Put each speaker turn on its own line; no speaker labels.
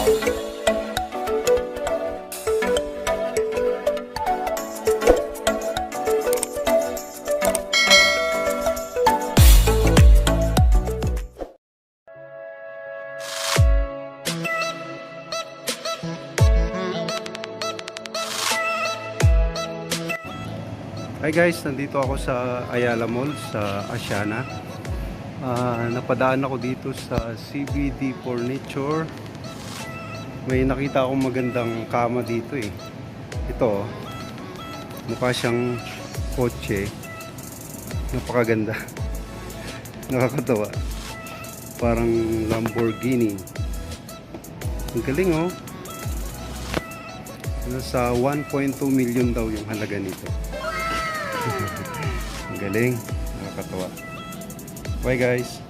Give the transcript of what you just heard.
Hi guys, nandito ako sa Ayala Mall sa Asiana. Napadaan ako dito sa CBD Furniture. May nakita akong magandang kama dito eh. Ito, mukha siyang kotse. Napakaganda. Nakakatawa. Parang Lamborghini. Ang galing oh. Nasa 1.2 million daw yung halaga nito. Ang galing, nakakatawa. Bye guys.